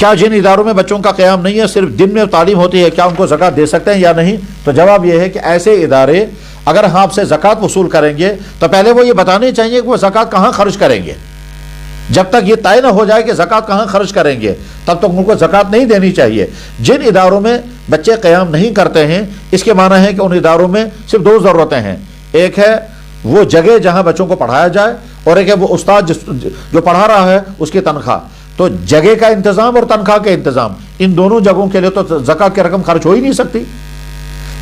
کیا جن اداروں میں بچوں کا قیام نہیں ہے، صرف دن میں تعلیم ہوتی ہے، کیا ان کو زکوٰۃ دے سکتے ہیں یا نہیں؟ تو جواب یہ ہے کہ ایسے ادارے اگر ہم آپ سے زکوٰۃ وصول کریں گے تو پہلے وہ یہ بتانے چاہیے کہ وہ زکوٰۃ کہاں خرچ کریں گے۔ جب تک یہ طے نہ ہو جائے کہ زکوٰۃ کہاں خرچ کریں گے تب تک ان کو زکوٰۃ نہیں دینی چاہیے۔ جن اداروں میں بچے قیام نہیں کرتے ہیں، اس کے معنی ہے کہ ان اداروں میں صرف دو ضرورتیں ہیں، ایک ہے وہ جگہ جہاں بچوں کو پڑھایا جائے، اور ایک ہے وہ استاد جو پڑھا رہا ہے اس کی تنخواہ۔ تو جگہ کا انتظام اور تنخواہ کا انتظام، ان دونوں جگہوں کے لیے تو زکوٰۃ کی رقم خرچ ہو ہی نہیں سکتی۔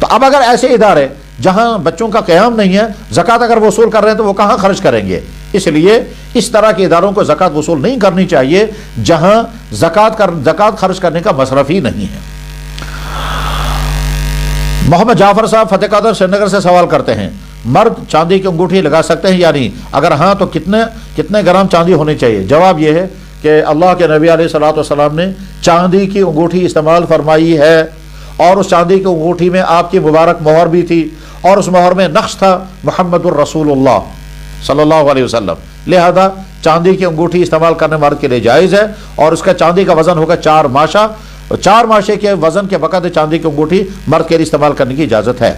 تو اب اگر ایسے ادارے جہاں بچوں کا قیام نہیں ہے زکوٰۃ اگر وصول کر رہے ہیں تو وہ کہاں خرچ کریں گے؟ اس لیے اس طرح کے اداروں کو زکوٰۃ وصول نہیں کرنی چاہیے جہاں زکوٰۃ خرچ کرنے کا مصرف ہی نہیں ہے۔ محمد جعفر صاحب فتح قادر سری نگر سے سوال کرتے ہیں، مرد چاندی کی انگوٹھی لگا سکتے ہیں یا نہیں؟ اگر ہاں تو کتنے گرام چاندی ہونی چاہیے؟ جواب یہ ہے کہ اللہ کے نبی علیہ الصلوۃ والسلام نے چاندی کی انگوٹھی استعمال فرمائی ہے، اور اس چاندی کی انگوٹھی میں آپ کی مبارک مہر بھی تھی، اور اس مہر میں نقش تھا محمد الرسول اللہ صلی اللہ علیہ وسلم۔ لہذا چاندی کی انگوٹھی استعمال کرنے مرد کے لیے جائز ہے، اور اس کا چاندی کا وزن ہوگا 4 ماشا، اور 4 ماشے کے وزن کے بقدر چاندی کی انگوٹھی مرد کے لیے استعمال کرنے کی اجازت ہے۔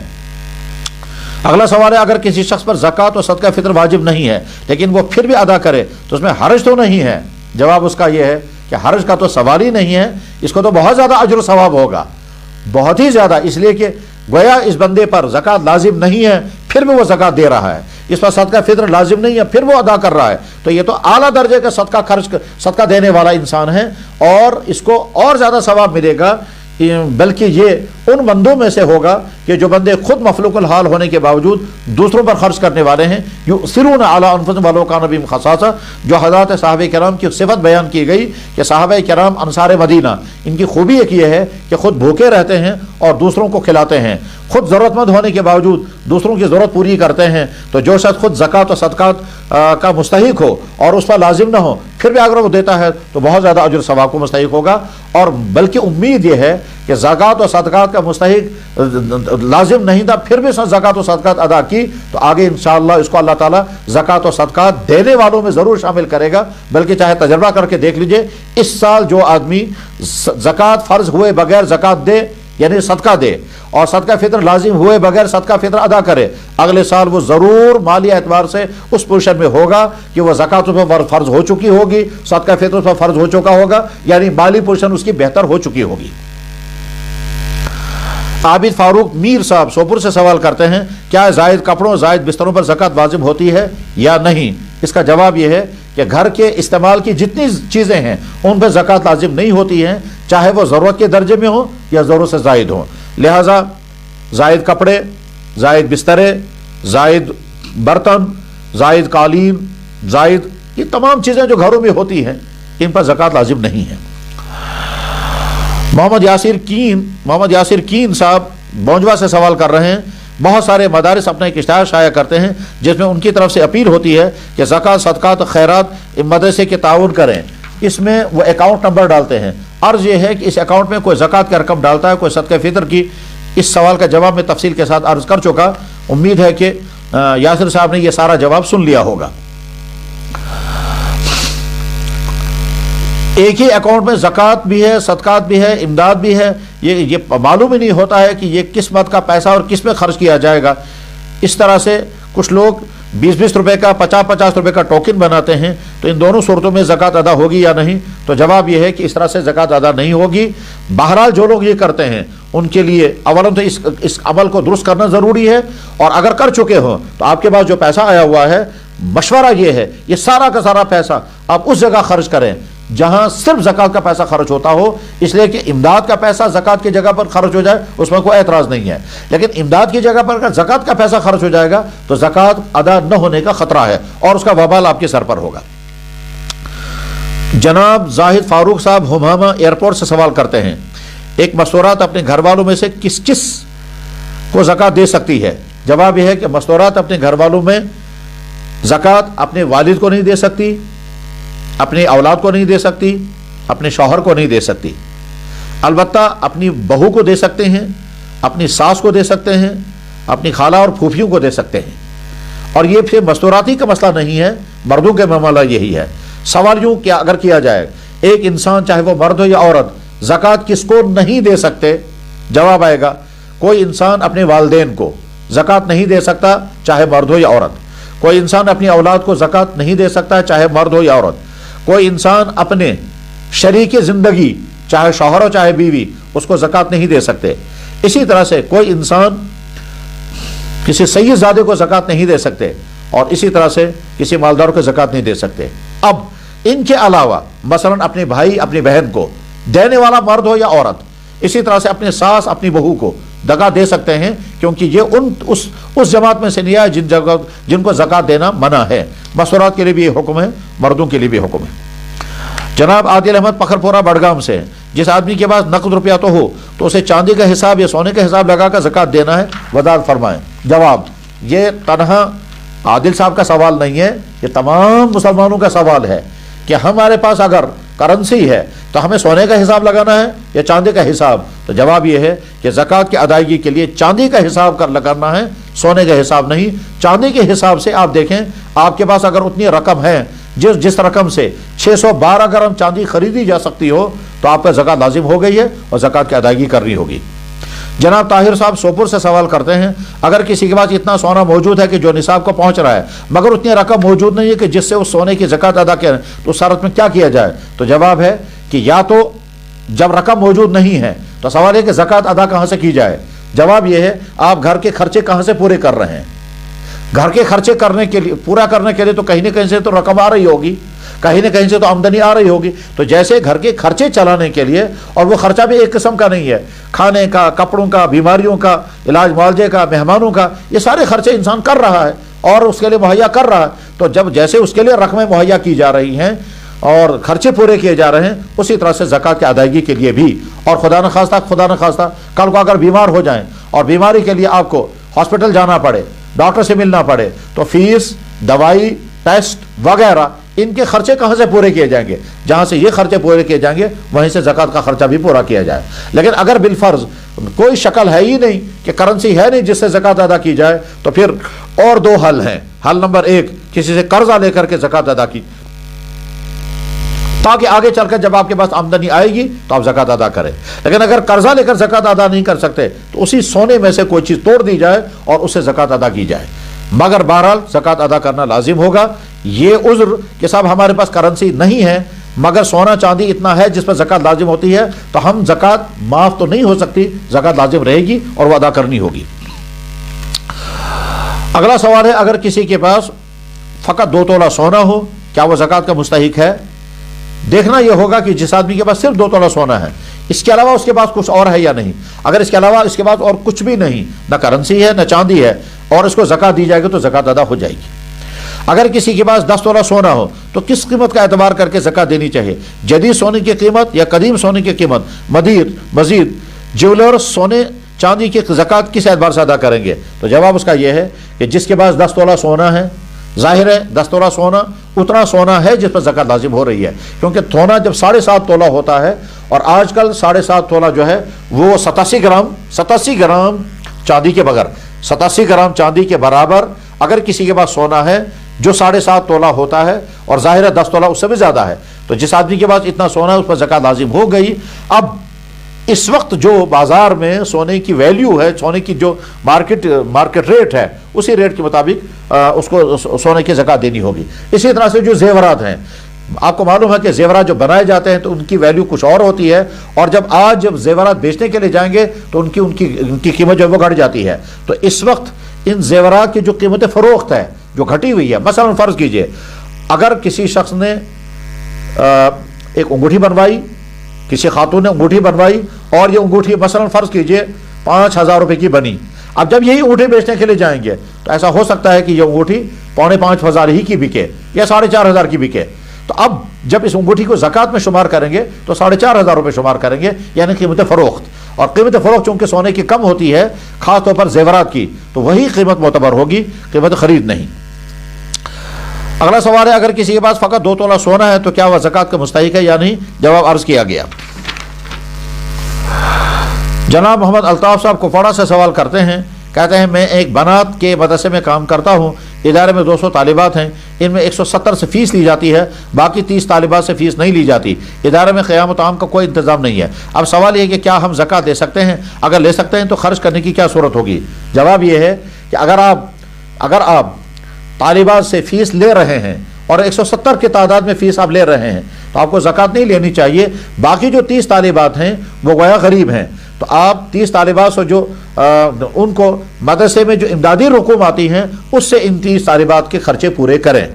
اگلا سوال ہے، اگر کسی شخص پر زکوٰۃ اور صدقہ فطر واجب نہیں ہے لیکن وہ پھر بھی ادا کرے تو اس میں حرج تو نہیں ہے؟ جواب اس کا یہ ہے کہ حرج کا تو سوال ہی نہیں ہے، اس کو تو بہت زیادہ اجر و ثواب ہوگا، بہت ہی زیادہ، اس لیے کہ گویا اس بندے پر زکوٰۃ لازم نہیں ہے پھر بھی وہ زکوٰۃ دے رہا ہے، اس پر صدقہ فطر لازم نہیں ہے پھر وہ ادا کر رہا ہے، تو یہ تو اعلیٰ درجے کا صدقہ دینے والا انسان ہے، اور اس کو اور زیادہ ثواب ملے گا، بلکہ یہ ان بندوں میں سے ہوگا کہ جو بندے خود مفلوق الحال ہونے کے باوجود دوسروں پر خرچ کرنے والے ہیں، یؤثرون علی انفسہم ولو کان بہم خصاصہ، جو حضرات صحابہ کرام کی صفت بیان کی گئی کہ صحابہ کرام انصار مدینہ، ان کی خوبی ایک یہ ہے کہ خود بھوکے رہتے ہیں اور دوسروں کو کھلاتے ہیں، خود ضرورت مند ہونے کے باوجود دوسروں کی ضرورت پوری کرتے ہیں۔ تو جو شخص خود زکوٰۃ و صدقات کا مستحق ہو اور اس پر لازم نہ ہو پھر بھی اگر وہ دیتا ہے تو بہت زیادہ اجر ثواب کو مستحق ہوگا، اور بلکہ امید یہ ہے کہ زکوٰۃ و صدقات کا مستحق لازم نہیں تھا پھر بھی اس نے زکوٰۃ و صدقات ادا کی تو آگے انشاءاللہ اس کو اللہ تعالیٰ زکوٰۃ و صدقات دینے والوں میں ضرور شامل کرے گا۔ بلکہ چاہے تجربہ کر کے دیکھ لیجئے، اس سال جو آدمی زکوٰۃ فرض ہوئے بغیر زکوٰۃ دے یعنی صدقہ دے، اور صدقہ فطر لازم ہوئے بغیر صدقہ فطر ادا کرے، اگلے سال وہ ضرور مالی اعتبار سے اس پوزیشن میں ہوگا کہ وہ زکوٰۃ پر فرض ہو چکی ہوگی، صدقہ فطر پر فرض ہو چکا ہوگا، یعنی مالی پوزیشن اس کی بہتر ہو چکی ہوگی۔ عابد فاروق میر صاحب سوپور سے سوال کرتے ہیں، کیا زائد کپڑوں زائد بستروں پر زکوٰۃ واجب ہوتی ہے یا نہیں؟ اس کا جواب یہ ہے کہ گھر کے استعمال کی جتنی چیزیں ہیں ان پہ زکوٰۃ لازم نہیں ہوتی ہیں، چاہے وہ ضرورت کے درجے میں ہوں یا ضرورت سے زائد ہوں۔ لہٰذا زائد کپڑے، زائد بسترے، زائد برتن، زائد قالین، زائد یہ تمام چیزیں جو گھروں میں ہوتی ہیں ان پر زکوٰۃ لازم نہیں ہے۔ محمد یاسر کین صاحب بونجوا سے سوال کر رہے ہیں، بہت سارے مدارس اپنا ایک اشتہار شائع کرتے ہیں جس میں ان کی طرف سے اپیل ہوتی ہے کہ زکوٰۃ صدقات خیرات مدرسے کے تعاون کریں، اس میں وہ اکاؤنٹ نمبر ڈالتے ہیں، عرض یہ ہے کہ اس اکاؤنٹ میں کوئی زکوٰۃ کی رقم ڈالتا ہے، کوئی صدقہ فطر کی؟ اس سوال کا جواب میں تفصیل کے ساتھ عرض کر چکا، امید ہے کہ یاسر صاحب نے یہ سارا جواب سن لیا ہوگا۔ ایک ہی اکاؤنٹ میں زکوٰۃ بھی ہے، صدقات بھی ہے، امداد بھی ہے، یہ معلوم ہی نہیں ہوتا ہے کہ یہ کس مت کا پیسہ اور کس میں خرچ کیا جائے گا۔ اس طرح سے کچھ لوگ 20 روپے کا 50 روپے کا ٹوکن بناتے ہیں، تو ان دونوں صورتوں میں زکوٰۃ ادا ہوگی یا نہیں؟ تو جواب یہ ہے کہ اس طرح سے زکوٰۃ ادا نہیں ہوگی۔ بہرحال جو لوگ یہ کرتے ہیں ان کے لیے اولاً تو اس عمل کو درست کرنا ضروری ہے، اور اگر کر چکے ہوں تو آپ کے پاس جو پیسہ آیا ہوا ہے، مشورہ یہ ہے یہ سارا کا سارا پیسہ آپ اس جگہ خرچ کریں جہاں صرف زکوٰۃ کا پیسہ خرچ ہوتا ہو، اس لیے کہ امداد کا پیسہ زکوٰۃ کی جگہ پر خرچ ہو جائے اس میں کوئی اعتراض نہیں ہے، لیکن امداد کی جگہ پر اگر زکوٰۃ کا پیسہ خرچ ہو جائے گا تو زکوٰۃ ادا نہ ہونے کا خطرہ ہے اور اس کا وبال آپ کے سر پر ہوگا۔ جناب زاہد فاروق صاحب ہمامہ ایئرپورٹ سے سوال کرتے ہیں، ایک مستورات اپنے گھر والوں میں سے کس کو زکوٰۃ دے سکتی ہے؟ جواب یہ ہے کہ مستورات اپنے گھر والوں میں زکوٰۃ اپنے والد کو نہیں دے سکتی، اپنی اولاد کو نہیں دے سکتی، اپنے شوہر کو نہیں دے سکتی، البتہ اپنی بہو کو دے سکتے ہیں، اپنی ساس کو دے سکتے ہیں، اپنی خالہ اور پھوپھیوں کو دے سکتے ہیں، اور یہ پھر مستوراتی کا مسئلہ نہیں ہے، مردوں کے معاملہ یہی ہے۔ سوال یوں کیا اگر کیا جائے، ایک انسان چاہے وہ مرد ہو یا عورت زکوٰۃ کس کو نہیں دے سکتے؟ جواب آئے گا کوئی انسان اپنے والدین کو زکوٰۃ نہیں دے سکتا چاہے مرد ہو یا عورت، کوئی انسان اپنی اولاد کو زکوٰۃ نہیں دے سکتا چاہے مرد ہو یا عورت، کوئی انسان اپنے شریک زندگی چاہے شوہر ہو چاہے بیوی اس کو زکوٰۃ نہیں دے سکتے۔ اسی طرح سے کوئی انسان کسی سید زادے کو زکوٰۃ نہیں دے سکتے، اور اسی طرح سے کسی مالدار کو زکوٰۃ نہیں دے سکتے۔ اب ان کے علاوہ مثلا اپنے بھائی اپنی بہن کو دینے والا مرد ہو یا عورت، اسی طرح سے اپنے ساس اپنی بہو کو زکوٰۃ دے سکتے ہیں، کیونکہ یہ اس جماعت میں سے نہیں ہے جن کو زکوٰۃ دینا منع ہے۔ مسورات کے لیے بھی یہ حکم ہے، مردوں کے لیے بھی حکم ہے۔ جناب عادل احمد پکھرپورہ بڑگام سے، جس آدمی کے پاس نقد روپیہ تو ہو تو اسے چاندی کا حساب یا سونے کا حساب لگا کر زکوٰۃ دینا ہے، وضاحت فرمائیں۔ جواب، یہ تنہا عادل صاحب کا سوال نہیں ہے، یہ تمام مسلمانوں کا سوال ہے کہ ہمارے پاس اگر کرنسی ہے تو ہمیں سونے کا حساب لگانا ہے یا چاندی کا حساب؟ تو جواب یہ ہے کہ زکوٰۃ کی ادائیگی کے لیے چاندی کا حساب کرنا ہے، سونے کا حساب نہیں۔ چاندی کے حساب سے آپ دیکھیں، آپ کے پاس اگر اتنی رقم ہے جس رقم سے 612 گرام چاندی خریدی جا سکتی ہو تو آپ کا زکوٰۃ لازم ہو گئی ہے اور زکوٰۃ کی ادائیگی کرنی ہوگی۔ جناب طاہر صاحب سوپور سے سوال کرتے ہیں، اگر کسی کے پاس اتنا سونا موجود ہے کہ جو نصاب کو پہنچ رہا ہے مگر اتنی رقم موجود نہیں ہے کہ جس سے اس سونے کی زکوٰۃ ادا کریں تو اس صورت میں کیا کیا جائے؟ تو جواب ہے کہ یا تو جب رقم موجود نہیں ہے تو سوال ہے کہ زکوٰۃ ادا کہاں سے کی جائے؟ جواب یہ ہے آپ گھر کے خرچے کہاں سے پورے کر رہے ہیں؟ گھر کے خرچے پورا کرنے کے لیے تو کہیں نہ کہیں سے تو رقم آ رہی ہوگی، کہیں نہ کہیں سے تو آمدنی آ رہی ہوگی۔ تو جیسے گھر کے خرچے چلانے کے لیے، اور وہ خرچہ بھی ایک قسم کا نہیں ہے، کھانے کا، کپڑوں کا، بیماریوں کا، علاج معالجے کا، مہمانوں کا، یہ سارے خرچے انسان کر رہا ہے اور اس کے لیے مہیا کر رہا ہے۔ تو جب جیسے اس کے لیے رقمیں مہیا کی جا رہی ہیں اور خرچے پورے کیے جا رہے ہیں، اسی طرح سے زکوٰۃ کی ادائیگی کے لیے بھی، اور خدا نخواستہ کل کو اگر بیمار ہو جائیں اور بیماری کے لیے آپ کو ہاسپٹل جانا پڑے، ڈاکٹر سے ملنا پڑے، تو فیس، دوائی، ٹیسٹ وغیرہ ان کے خرچے کہاں سے پورے کیے جائیں گے؟ جہاں سے یہ خرچے پورے کیے جائیں گے وہیں سے زکوٰۃ کا خرچہ بھی پورا کیا جائے۔ لیکن اگر بالفرض کوئی شکل ہے ہی نہیں کہ کرنسی ہے نہیں جس سے زکوٰۃ ادا کی جائے، تو پھر اور دو حل ہیں۔ حل نمبر 1، کسی سے قرضہ لے کر کے زکوٰۃ ادا کی، تاکہ آگے چل کر جب آپ کے پاس آمدنی آئے گی تو آپ زکوٰۃ ادا کریں۔ لیکن اگر قرضہ لے کر زکوٰۃ ادا نہیں کر سکتے تو اسی سونے میں سے کوئی چیز توڑ دی جائے اور اس سے زکوٰۃ ادا کی جائے، مگر بہرحال زکوٰۃ ادا کرنا لازم ہوگا۔ یہ عذر کہ صاحب ہمارے پاس کرنسی نہیں ہے مگر سونا چاندی اتنا ہے جس پر زکوٰۃ لازم ہوتی ہے، تو ہم زکوٰۃ معاف تو نہیں ہو سکتی، زکوٰۃ لازم رہے گی اور وہ ادا کرنی ہوگی۔ اگلا سوال ہے، اگر کسی کے پاس فقط 2 تولہ سونا ہو کیا وہ زکوٰۃ کا مستحق ہے؟ دیکھنا یہ ہوگا کہ جس آدمی کے پاس صرف 2 تولہ سونا ہے، اس کے علاوہ اس کے پاس کچھ اور ہے یا نہیں۔ اگر اس کے علاوہ اس کے پاس اور کچھ بھی نہیں، نہ کرنسی ہے نہ چاندی ہے، اور اس کو زکوٰۃ دی جائے گی تو زکوٰۃ ادا ہو جائے گی۔ اگر کسی کے پاس 10 تولہ سونا ہو تو کس قیمت کا اعتبار کر کے زکوٰۃ دینی چاہیے؟ جدید سونے کی قیمت یا قدیم سونے کی قیمت؟ مزید جیولر سونے چاندی کی زکوٰۃ کس اعتبار سے ادا کریں گے؟ تو جواب اس کا یہ ہے کہ جس کے پاس 10 تولہ سونا ہے، ظاہر ہے 10 تولہ سونا اتنا سونا ہے جس پر زکوٰۃ لازم ہو رہی ہے، کیونکہ سونا جب 7.5 تولہ ہوتا ہے، اور آج کل 7.5 تولہ جو ہے وہ 87 گرام چاندی کے بغیر 87 گرام چاندی کے برابر اگر کسی کے پاس سونا ہے جو 7.5 تولہ ہوتا ہے، اور ظاہر ہے 10 تولہ اس سے بھی زیادہ ہے، تو جس آدمی کے پاس اتنا سونا ہے اس پر زکوٰۃ لازم ہو گئی۔ اب اس وقت جو بازار میں سونے کی ویلیو ہے، سونے کی جو مارکیٹ ریٹ ہے، اسی ریٹ کے مطابق اس کو سونے کی زکوٰۃ دینی ہوگی۔ اسی طرح سے جو زیورات ہیں، آپ کو معلوم ہے کہ زیورات جو بنائے جاتے ہیں تو ان کی ویلیو کچھ اور ہوتی ہے، اور جب زیورات بیچنے کے لیے جائیں گے تو ان کی قیمت جو ہے وہ گھٹ جاتی ہے۔ تو اس وقت ان زیورات کی جو قیمت فروخت ہے جو گھٹی ہوئی ہے، مثلا فرض کیجئے اگر کسی شخص نے ایک انگوٹھی بنوائی، کسی خاتون نے انگوٹھی بنوائی، اور یہ انگوٹھی مثلا فرض کیجئے 5,000 روپے کی بنی، اب جب یہی انگوٹھی بیچنے کے لیے جائیں گے تو ایسا ہو سکتا ہے کہ یہ انگوٹھی 4,500 ہی کی بکے یا 4,500 کی بکے۔ تو اب جب اس انگوٹھی کو زکوٰۃ میں شمار کریں گے تو 4,500 روپے شمار کریں گے، یعنی قیمت فروخت۔ اور قیمت فروخت چونکہ سونے کی کم ہوتی ہے، خاص طور پر زیورات کی، تو وہی قیمت معتبر ہوگی، قیمت خرید نہیں۔ اگلا سوال ہے، اگر کسی کے پاس فقط 2 تولہ سونا ہے تو کیا وہ زکوٰۃ کا مستحق ہے یا نہیں؟ جواب عرض کیا گیا۔ جناب محمد الطاف صاحب کپواڑہ سے سوال کرتے ہیں، کہتے ہیں میں ایک بنات کے مدرسے میں کام کرتا ہوں، ادارے میں 200 طالبات ہیں، ان میں 170 سے فیس لی جاتی ہے، باقی 30 طالبات سے فیس نہیں لی جاتی۔ ادارے میں قیام و طعام کا کوئی انتظام نہیں ہے۔ اب سوال یہ ہے کہ کیا ہم زکوٰۃ دے سکتے ہیں؟ اگر لے سکتے ہیں تو خرچ کرنے کی کیا صورت ہوگی؟ جواب یہ ہے کہ اگر آپ طالبات سے فیس لے رہے ہیں اور 170 کی تعداد میں فیس آپ لے رہے ہیں تو آپ کو زکوٰۃ نہیں لینی چاہیے۔ باقی جو 30 طالبات ہیں وہ گویا غریب ہیں، تو آپ 30 طالبات سے جو ان کو مدرسے میں جو امدادی رقوم آتی ہیں اس سے ان 30 طالبات کے خرچے پورے کریں۔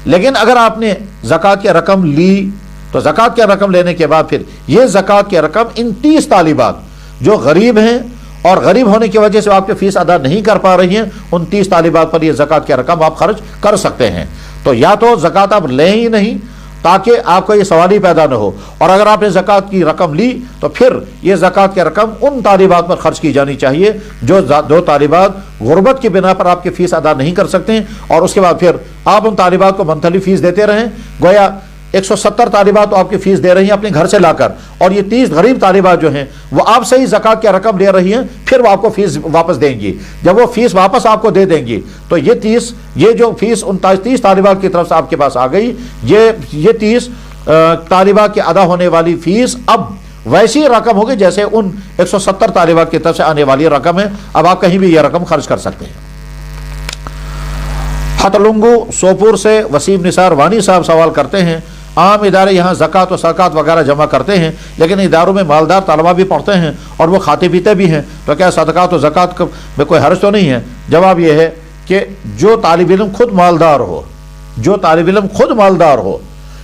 لیکن اگر آپ نے زکوٰۃ کی رقم لی تو زکوٰۃ کی رقم لینے کے بعد پھر یہ زکوٰۃ کی رقم ان 30 طالبات جو غریب ہیں اور غریب ہونے کی وجہ سے آپ کی فیس ادا نہیں کر پا رہی ہیں، ان 30 طالبات پر یہ زکوٰۃ کی رقم آپ خرچ کر سکتے ہیں۔ تو یا تو زکوٰۃ آپ لیں ہی نہیں تاکہ آپ کو یہ سوال ہی پیدا نہ ہو، اور اگر آپ نے زکوٰۃ کی رقم لی تو پھر یہ زکوٰۃ کی رقم ان طالبات پر خرچ کی جانی چاہیے جو طالبات غربت کی بنا پر آپ کی فیس ادا نہیں کر سکتے ہیں، اور اس کے بعد پھر آپ ان طالبات کو منتھلی فیس دیتے رہیں۔ گویا 170 طالبات تو آپ کی فیس دے رہی ہیں اپنے گھر سے لا کر، اور یہ 30 غریب طالبات جو ہیں وہ آپ سے ہی زکوٰۃ کی رقم لے رہی ہیں، پھر وہ آپ کو فیس واپس دیں گی۔ جب وہ فیس واپس آپ کو دے دیں گی تو یہ جو فیس ان 30 طالبات کی طرف سے آپ کے پاس آ گئی، یہ 30 طالبات کی ادا ہونے والی فیس اب ویسی رقم ہوگی جیسے ان 170 طالبات کی طرف سے آنے والی رقم ہے۔ اب آپ کہیں بھی یہ رقم خرچ کر سکتے ہیں۔ ہتلنگو سوپور سے وسیم نثار وانی صاحب سوال کرتے ہیں، عام ادارے یہاں زکوٰۃ و صدقات وغیرہ جمع کرتے ہیں، لیکن اداروں میں مالدار طلبہ بھی پڑھتے ہیں اور وہ کھاتے پیتے بھی ہیں، تو کیا صدقات و زکوٰۃ میں کوئی حرج تو نہیں ہے؟ جواب یہ ہے کہ جو طالب علم خود مالدار ہو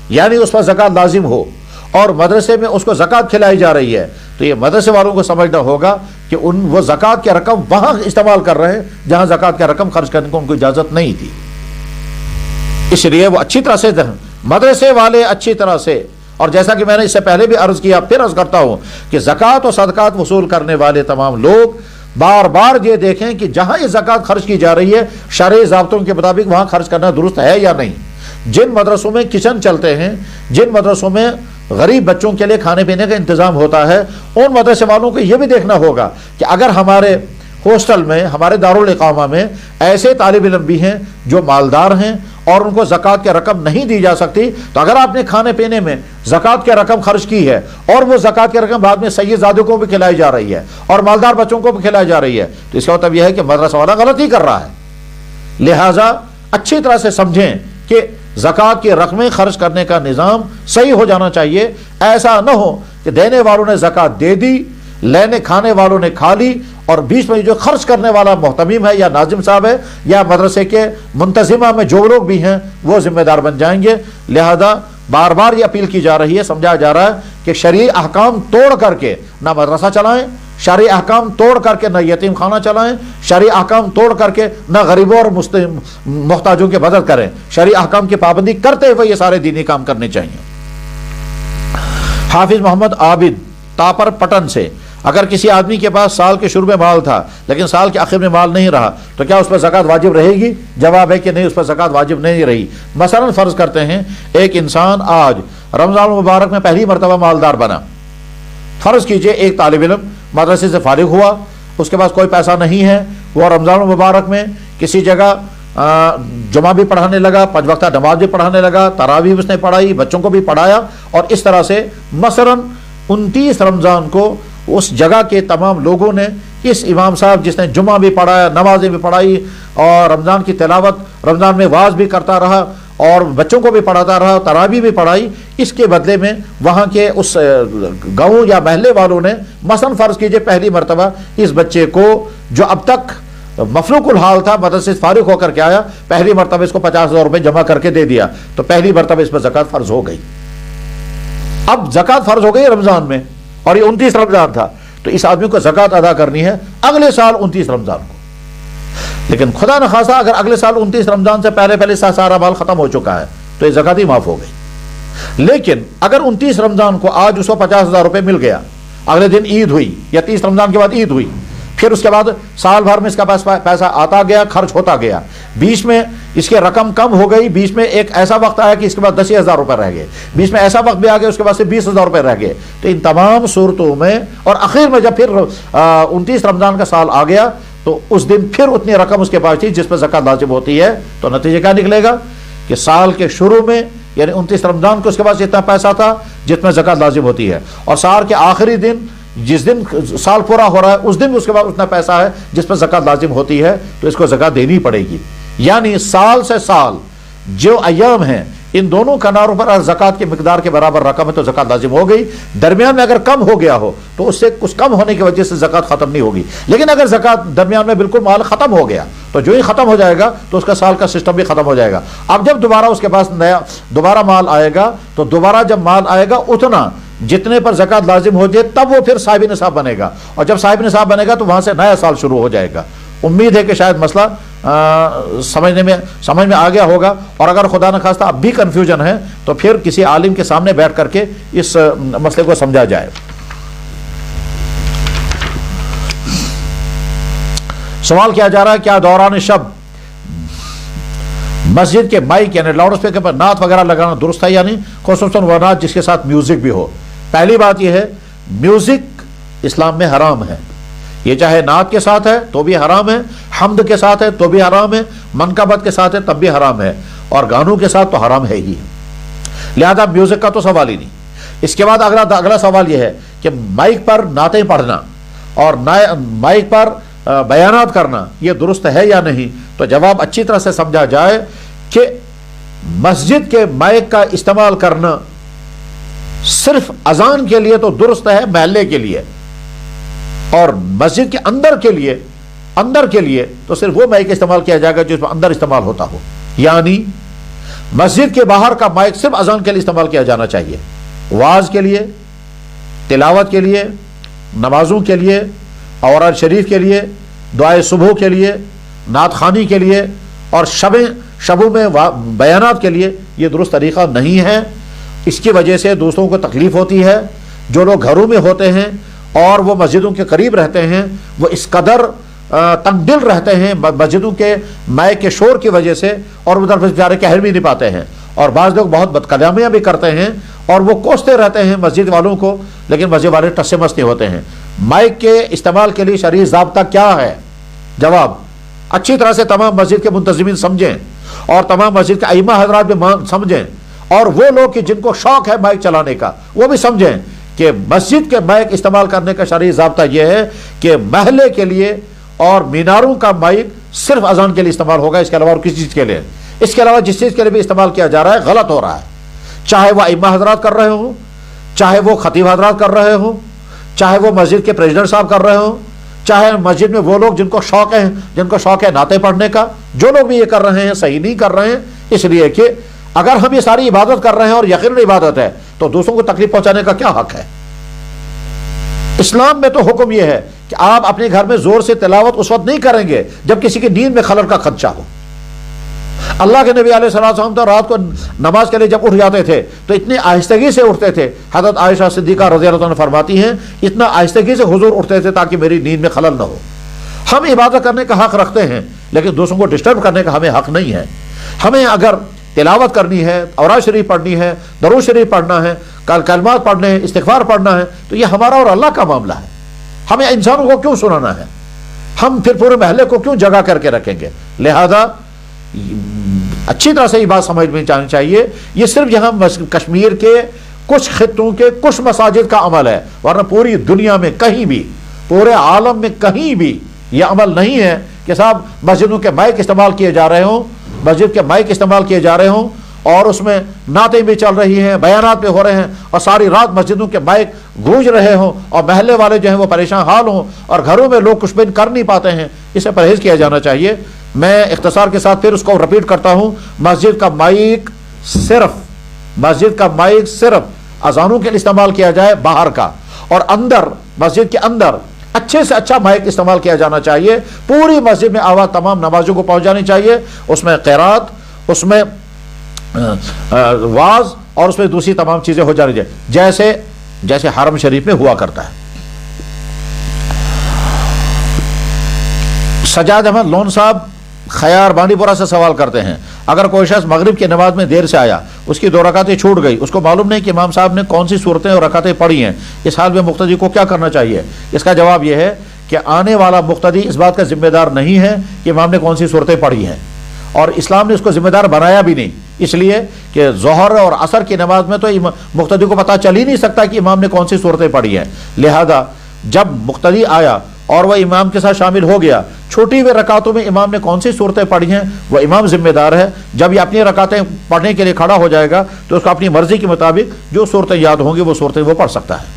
یعنی اس پر زکوٰۃ لازم ہو اور مدرسے میں اس کو زکوٰۃ کھلائی جا رہی ہے، تو یہ مدرسے والوں کو سمجھنا ہوگا کہ وہ زکوٰۃ کی رقم وہاں استعمال کر رہے ہیں جہاں زکوٰۃ کی رقم خرچ کرنے کو ان کو اجازت نہیں تھی، اس لیے وہ اچھی طرح سے مدرسے والے اچھی طرح سے، اور جیسا کہ میں نے اس سے پہلے بھی عرض کیا پھر عرض کرتا ہوں کہ زکوٰۃ و صدقات وصول کرنے والے تمام لوگ بار بار یہ دیکھیں کہ جہاں یہ زکوٰۃ خرچ کی جا رہی ہے شرعی ضابطوں کے مطابق وہاں خرچ کرنا درست ہے یا نہیں۔ جن مدرسوں میں کچن چلتے ہیں، جن مدرسوں میں غریب بچوں کے لیے کھانے پینے کا انتظام ہوتا ہے، ان مدرسے والوں کو یہ بھی دیکھنا ہوگا کہ اگر ہمارے ہاسٹل میں، ہمارے دارالاقامہ میں ایسے طالب علم بھی ہیں جو مالدار ہیں اور ان کو زکوٰۃ کی رقم نہیں دی جا سکتی، تو اگر آپ نے کھانے پینے میں زکوٰۃ کی رقم خرچ کی ہے اور وہ زکوٰۃ کی رقم بعد میں سید زادوں کو بھی کھلائی جا رہی ہے اور مالدار بچوں کو بھی کھلائی جا رہی ہے، تو اس کا مطلب یہ ہے کہ مدرسہ والا غلطی کر رہا ہے۔ لہٰذا اچھی طرح سے سمجھیں کہ زکوٰۃ کی رقمیں خرچ کرنے کا نظام صحیح ہو جانا چاہیے۔ ایسا نہ ہو کہ دینے والوں نے زکوٰۃ دے دی، کھانے والوں نے کھا لی، اور بیچ میں جو خرچ کرنے والا محتمم ہے یا ناظم صاحب ہے یا مدرسے کے منتظمہ میں جو لوگ بھی ہیں وہ ذمہ دار بن جائیں گے۔ لہذا بار بار یہ اپیل کی جا رہی ہے، سمجھایا جا رہا ہے کہ شرعی احکام توڑ کر کے نہ مدرسہ چلائیں، شرعی احکام توڑ کر کے نہ یتیم خانہ چلائیں، شرعی احکام توڑ کر کے نہ غریبوں اور محتاجوں کی مدد کریں، شرعی احکام کی پابندی کرتے ہوئے یہ سارے دینی کام کرنے چاہیے۔ حافظ محمد عابد تاپر پٹن سے، اگر کسی آدمی کے پاس سال کے شروع میں مال تھا لیکن سال کے آخر میں مال نہیں رہا تو کیا اس پر زکوٰۃ واجب رہے گی؟ جواب ہے کہ نہیں، اس پر زکوٰۃ واجب نہیں رہی۔ مثلا فرض کرتے ہیں ایک انسان آج رمضان المبارک میں پہلی مرتبہ مالدار بنا، فرض کیجئے ایک طالب علم مدرسے سے فارغ ہوا، اس کے پاس کوئی پیسہ نہیں ہے، وہ رمضان المبارک میں کسی جگہ جمعہ بھی پڑھانے لگا، 5 وقتہ نماز بھی پڑھانے لگا، تراویح بھی اس نے پڑھائی، بچوں کو بھی پڑھایا، اور اس طرح سے مثلا 29 رمضان کو اس جگہ کے تمام لوگوں نے اس امام صاحب جس نے جمعہ بھی پڑھایا، نمازیں بھی پڑھائی اور رمضان کی تلاوت، رمضان میں واعظ بھی کرتا رہا اور بچوں کو بھی پڑھاتا رہا، تراویح بھی پڑھائی، اس کے بدلے میں وہاں کے اس گاؤں یا محلے والوں نے مثلا فرض کیجئے پہلی مرتبہ اس بچے کو جو اب تک مفلوق الحال تھا، مدرسے سے فارغ ہو کر کے آیا، پہلی مرتبہ اس کو 50,000 روپے جمع کر کے دے دیا، تو پہلی مرتبہ اس پر زکوٰۃ فرض ہو گئی۔ اب زکوٰۃ فرض ہو گئی رمضان میں اور یہ 29 رمضان تھا، تو اس آدمی کو زکوٰۃ ادا کرنی ہے اگلے سال 29 رمضان کو۔ لیکن خدا نخواستہ اگر اگلے سال 29 رمضان سے پہلے سارا مال ختم ہو چکا ہے تو یہ زکوٰۃ ہی معاف ہو گئی۔ لیکن اگر 29 رمضان کو آج اس کو 50,000 روپے مل گیا، اگلے دن عید ہوئی یا 30 رمضان کے بعد عید ہوئی، پھر اس کے بعد سال بھر میں اس کا پیسہ آتا گیا، خرچ ہوتا گیا، بیچ میں اس کی رقم کم ہو گئی، بیچ میں ایک ایسا وقت آیا کہ اس کے بعد 10,000 روپے رہ گئے، بیچ میں ایسا وقت بھی آ گیا اس کے بعد سے 20,000 روپے رہ گئے، تو ان تمام صورتوں میں اور اخیر میں جب پھر 29 رمضان کا سال آ گیا تو اس دن پھر اتنی رقم اس کے پاس تھی جس پر زکوٰۃ لازم ہوتی ہے، تو نتیجہ کیا نکلے گا کہ سال کے شروع میں یعنی 29 رمضان کو اس کے پاس اتنا پیسہ تھا جس میں زکوٰۃ لازم ہوتی ہے، اور سال کے آخری دن جس دن سال پورا ہو رہا ہے اس دن بھی اس کے بعد اتنا پیسہ ہے جس پر زکوٰۃ لازم ہوتی ہے، تو اس کو زکوٰۃ دینی پڑے گی۔ یعنی سال سے سال جو ایام ہیں ان دونوں کناروں پر زکوٰۃ کی مقدار کے برابر رقم ہے تو زکوٰۃ لازم ہو گئی۔ درمیان میں اگر کم ہو گیا ہو تو اس سے کچھ کم ہونے کی وجہ سے زکوٰۃ ختم نہیں ہوگی، لیکن اگر زکوٰۃ درمیان میں بالکل مال ختم ہو گیا تو جو ہی ختم ہو جائے گا تو اس کا سال کا سسٹم بھی ختم ہو جائے گا۔ اب جب دوبارہ اس کے پاس نیا دوبارہ مال آئے گا تو دوبارہ جب مال آئے گا اتنا جتنے پر زکوٰۃ لازم ہو جائے تب وہ پھر صاحب نصاب بنے گا، اور جب صاحب نصاب بنے گا تو وہاں سے نیا سال شروع ہو جائے گا۔ امید ہے کہ شاید مسئلہ سمجھ میں آ گیا ہوگا، اور اگر خدا نخواستہ اب بھی کنفیوژن ہے تو پھر کسی عالم کے سامنے بیٹھ کر کے اس مسئلے کو سمجھا جائے۔ سوال کیا جا رہا ہے کیا دوران شب مسجد کے مائک یعنی لاؤڈ اسپیکر پر نعت وغیرہ لگانا درست ہے، یعنی خصوصاً وہ نعت جس کے ساتھ میوزک بھی ہو؟ پہلی بات یہ ہے میوزک اسلام میں حرام ہے، یہ چاہے نعت کے ساتھ ہے تو بھی حرام ہے، حمد کے ساتھ ہے تو بھی حرام ہے، منقبت کے ساتھ ہے تب بھی حرام ہے، اور گانوں کے ساتھ تو حرام ہے ہی ہے، لہذا میوزک کا تو سوال ہی نہیں۔ اس کے بعد اگلا سوال یہ ہے کہ مائک پر نعتیں پڑھنا اور مائک پر بیانات کرنا یہ درست ہے یا نہیں؟ تو جواب اچھی طرح سے سمجھا جائے کہ مسجد کے مائک کا استعمال کرنا صرف اذان کے لیے تو درست ہے محلے کے لیے، اور مسجد کے اندر کے لیے تو صرف وہ مائک استعمال کیا جائے گا جس میں اندر استعمال ہوتا ہو، یعنی مسجد کے باہر کا مائک صرف اذان کے لیے استعمال کیا جانا چاہیے، واعظ کے لیے، تلاوت کے لیے، نمازوں کے لیے، اوراد شریف کے لیے، دعائے صبح کے لیے، نعت خوانی کے لیے، اور شبوں میں بیانات کے لیے یہ درست طریقہ نہیں ہے۔ اس کی وجہ سے دوسروں کو تکلیف ہوتی ہے، جو لوگ گھروں میں ہوتے ہیں اور وہ مسجدوں کے قریب رہتے ہیں وہ اس قدر تنگ دل رہتے ہیں مسجدوں کے مائک کے شور کی وجہ سے، اور ادھر بیچارے کہہ بھی نہیں پاتے ہیں، اور بعض لوگ بہت بدکلامیاں بھی کرتے ہیں اور وہ کوستے رہتے ہیں مسجد والوں کو، لیکن مسجد والے ٹس سے مس نہیں ہوتے ہیں۔ مائک کے استعمال کے لیے شرعی ضابطہ کیا ہے؟ جواب اچھی طرح سے تمام مسجد کے منتظمین سمجھیں، اور تمام مسجد کے ائمہ حضرات بھی سمجھیں، اور وہ لوگ کہ جن کو شوق ہے مائک چلانے کا وہ بھی سمجھیں کہ مسجد کے مائک استعمال کرنے کا شرعی ضابطہ یہ ہے کہ محلے کے لیے اور میناروں کا مائک صرف اذان کے لیے استعمال ہوگا، اس کے علاوہ اور کسی چیز کے لیے، اس کے علاوہ جس چیز کے لیے بھی استعمال کیا جا رہا ہے غلط ہو رہا ہے، چاہے وہ ائمہ حضرات کر رہے ہوں، چاہے وہ خطیب حضرات کر رہے ہوں، چاہے وہ مسجد کے پریزیڈنٹ صاحب کر رہے ہوں، چاہے مسجد میں وہ لوگ جن کو شوق ہے نعتیں پڑھنے کا، جو لوگ بھی یہ کر رہے ہیں صحیح نہیں کر رہے ہیں، اس لیے کہ اگر ہم یہ ساری عبادت کر رہے ہیں اور یقیناً عبادت ہے تو دوسروں کو تکلیف پہنچانے کا کیا حق ہے؟ اسلام میں تو حکم یہ ہے کہ آپ اپنے گھر میں زور سے تلاوت اس وقت نہیں کریں گے جب کسی کی نیند میں خلل کا خدشہ ہو۔ اللہ کے نبی علیہ الصلوۃ والسلام تو رات کو نماز کے لیے جب اٹھ جاتے تھے تو اتنی آہستگی سے اٹھتے تھے، حضرت عائشہ صدیقہ رضی اللہ عنہا فرماتی ہیں اتنا آہستگی سے حضور اٹھتے تھے تاکہ میری نیند میں خلل نہ ہو۔ ہم عبادت کرنے کا حق رکھتے ہیں لیکن دوسروں کو ڈسٹرب کرنے کا ہمیں حق نہیں ہے۔ ہمیں اگر تلاوت کرنی ہے، اوراد شریف پڑھنی ہے، درود شریف پڑھنا ہے، کلمات پڑھنے ہیں، استغفار پڑھنا ہے تو یہ ہمارا اور اللہ کا معاملہ ہے، ہمیں انسانوں کو کیوں سنانا ہے؟ ہم پھر پورے محلے کو کیوں جگہ کر کے رکھیں گے؟ لہذا اچھی طرح سے یہ بات سمجھ میں جانی چاہیے، یہ صرف یہاں کشمیر کے کچھ خطوں کے کچھ مساجد کا عمل ہے، ورنہ پوری دنیا میں کہیں بھی، پورے عالم میں کہیں بھی یہ عمل نہیں ہے کہ صاحب مسجدوں کے مائک استعمال کیے جا رہے ہوں، مسجد کے مائک استعمال کیے جا رہے ہوں اور اس میں نعتیں بھی چل رہی ہیں، بیانات بھی ہو رہے ہیں، اور ساری رات مسجدوں کے مائک گونج رہے ہوں اور محلے والے جو ہیں وہ پریشان حال ہوں اور گھروں میں لوگ کچھ بھی کر نہیں پاتے ہیں۔ اسے پرہیز کیا جانا چاہیے۔ میں اختصار کے ساتھ پھر اس کو رپیٹ کرتا ہوں، مسجد کا مائک صرف اذانوں کے لیے استعمال کیا جائے باہر کا، اور اندر مسجد کے اندر اچھے سے اچھا مائک استعمال کیا جانا چاہیے، پوری مسجد میں آواز تمام نمازوں کو پہنچ جانی چاہیے، اس میں قرات، اس میں واز اور اس میں دوسری تمام چیزیں ہو جانی چاہیے جیسے حرم شریف میں ہوا کرتا ہے۔ سجاد احمد لون صاحب خیار بانڈی پورہ سے سوال کرتے ہیں، اگر کوئی شخص مغرب کی نماز میں دیر سے آیا، اس کی 2 رکعتیں چھوٹ گئی، اس کو معلوم نہیں کہ امام صاحب نے کون سی صورتیں اور رکعتیں پڑھی ہیں، اس حال میں مقتدی کو کیا کرنا چاہیے؟ اس کا جواب یہ ہے کہ آنے والا مقتدی اس بات کا ذمہ دار نہیں ہے کہ امام نے کون سی صورتیں پڑھی ہیں، اور اسلام نے اس کو ذمہ دار بنایا بھی نہیں اس لیے کہ ظہر اور عصر کی نماز میں تو مقتدی کو پتہ چل ہی نہیں سکتا کہ امام نے کون سی صورتیں پڑھی ہیں، لہذا جب مقتدی آیا اور وہ امام کے ساتھ شامل ہو گیا، چھوٹی ہوئی رکعتوں میں امام نے کون سی صورتیں پڑھی ہیں وہ امام ذمہ دار ہے۔ جب یہ اپنی رکعتیں پڑھنے کے لیے کھڑا ہو جائے گا تو اس کو اپنی مرضی کے مطابق جو صورتیں یاد ہوں گی وہ صورتیں وہ پڑھ سکتا ہے۔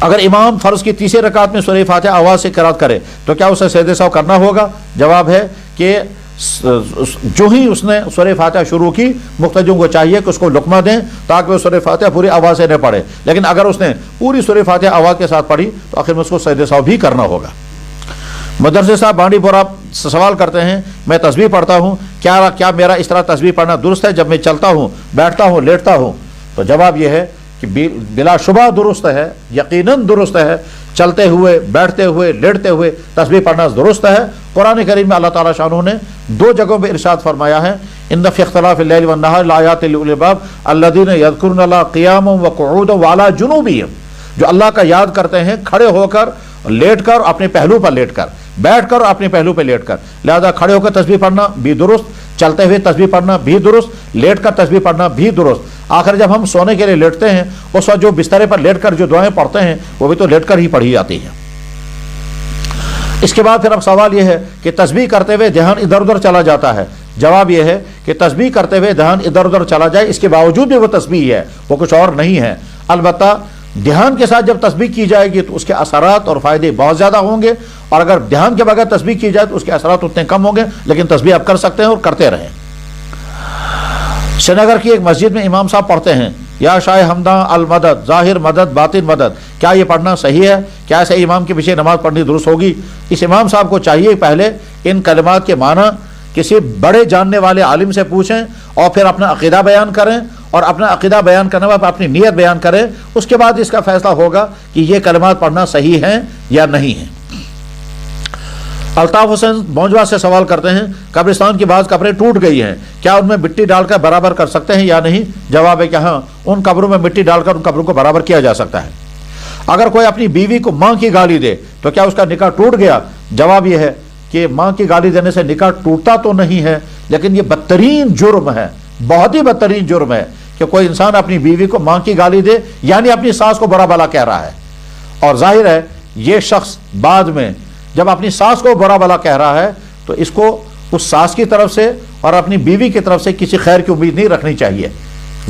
اگر امام فرض کی تیسری رکعت میں سورہ فاتحہ آواز سے قرات کرے تو کیا اسے سجدہ سہو کرنا ہوگا؟ جواب ہے کہ جو ہی اس نے سورہ فاتحہ شروع کی، مقتدیوں کو چاہیے کہ اس کو لقمہ دیں تاکہ وہ سورہ فاتحہ پوری آواز سے نہ پڑھے، لیکن اگر اس نے پوری سورہ فاتحہ آواز کے ساتھ پڑھی تو آخر میں اس کو سجدہ سہو بھی کرنا ہوگا۔ مدرسے صاحب بانڈی پورہ سے سوال کرتے ہیں، میں تسبیح پڑھتا ہوں، کیا میرا اس طرح تسبیح پڑھنا درست ہے جب میں چلتا ہوں، بیٹھتا ہوں، لیٹتا ہوں؟ تو جواب یہ ہے کہ بلا شبہ درست ہے، یقیناً درست ہے، چلتے ہوئے، بیٹھتے ہوئے، لیٹتے ہوئے تسبیح پڑھنا درست ہے۔ قرآن کریم میں اللہ تعالیٰ شانہ نے 2 جگہوں پہ ارشاد فرمایا ہے، ان فی اختلاف اللیل والنہار لآیات لأولی الالباب الذین یذکرون اللہ قیاما وقعودا وعلی جنوبہم، جو اللہ کا یاد کرتے ہیں کھڑے ہو کر، لیٹ کر، اپنے پہلو پر لیٹ کر، بیٹھ کر اور اپنے پہلو پہ لیٹ کر، لہذا کھڑے ہو کر تسبیح پڑھنا بھی درست، چلتے ہوئے تسبیح پڑھنا بھی درست، لیٹ کر تسبیح پڑھنا بھی درست۔ آخر جب ہم سونے کے لیے لیٹتے ہیں اس وقت جو بسترے پر لیٹ کر جو دعائیں پڑھتے ہیں وہ بھی تو لیٹ کر ہی پڑھی جاتی ہیں۔ اس کے بعد پھر اب سوال یہ ہے کہ تسبیح کرتے ہوئے دھیان ادھر ادھر چلا جاتا ہے۔ جواب یہ ہے کہ تسبیح کرتے ہوئے دھیان ادھر ادھر چلا جائے، اس کے باوجود بھی وہ تسبیح ہے، وہ کچھ اور نہیں ہے۔ البتہ دھیان کے ساتھ جب تسبیح کی جائے گی تو اس کے اثرات اور فائدے بہت زیادہ ہوں گے، اور اگر دھیان کے بغیر تسبیح کی جائے تو اس کے اثرات اتنے کم ہوں گے، لیکن تسبیح آپ کر سکتے ہیں اور کرتے رہیں۔ سری نگر کی ایک مسجد میں امام صاحب پڑھتے ہیں، یا شاہ ہمداں المدد، ظاہر مدد باطن مدد، کیا یہ پڑھنا صحیح ہے؟ کیا ایسے امام کے پیچھے نماز پڑھنی درست ہوگی؟ اس امام صاحب کو چاہیے پہلے ان کلمات کے معنی کسی بڑے جاننے والے عالم سے پوچھیں اور پھر اپنا عقیدہ بیان کریں، اور اپنا عقیدہ بیان کرنے کے بعد اپنی نیت بیان کریں، اس کے بعد اس کا فیصلہ ہوگا کہ یہ کلمات پڑھنا صحیح ہیں یا نہیں ہیں۔ الطاف حسین بونجوا سے سوال کرتے ہیں، قبرستان کی بعض قبریں ٹوٹ گئی ہیں، کیا ان میں مٹی ڈال کر برابر کر سکتے ہیں یا نہیں؟ جواب ہے کہ ہاں، ان قبروں میں مٹی ڈال کر ان قبروں کو برابر کیا جا سکتا ہے۔ اگر کوئی اپنی بیوی کو ماں کی گالی دے تو کیا اس کا نکاح ٹوٹ گیا؟ جواب یہ ہے کہ ماں کی گالی دینے سے نکاح ٹوٹتا تو نہیں ہے، لیکن یہ بدترین جرم ہے، بہت ہی بدترین جرم ہے کہ کوئی انسان اپنی بیوی کو ماں کی گالی دے، یعنی اپنی ساس کو برا بلا کہہ رہا ہے، اور ظاہر ہے یہ شخص بعد میں جب اپنی ساس کو برا بلا کہہ رہا ہے تو اس کو اس ساس کی طرف سے اور اپنی بیوی کی طرف سے کسی خیر کی امید نہیں رکھنی چاہیے۔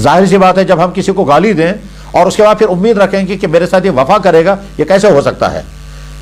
ظاہر سی بات ہے جب ہم کسی کو گالی دیں اور اس کے بعد پھر امید رکھیں گے کہ میرے ساتھ یہ وفا کرے گا، یہ کیسے ہو سکتا ہے؟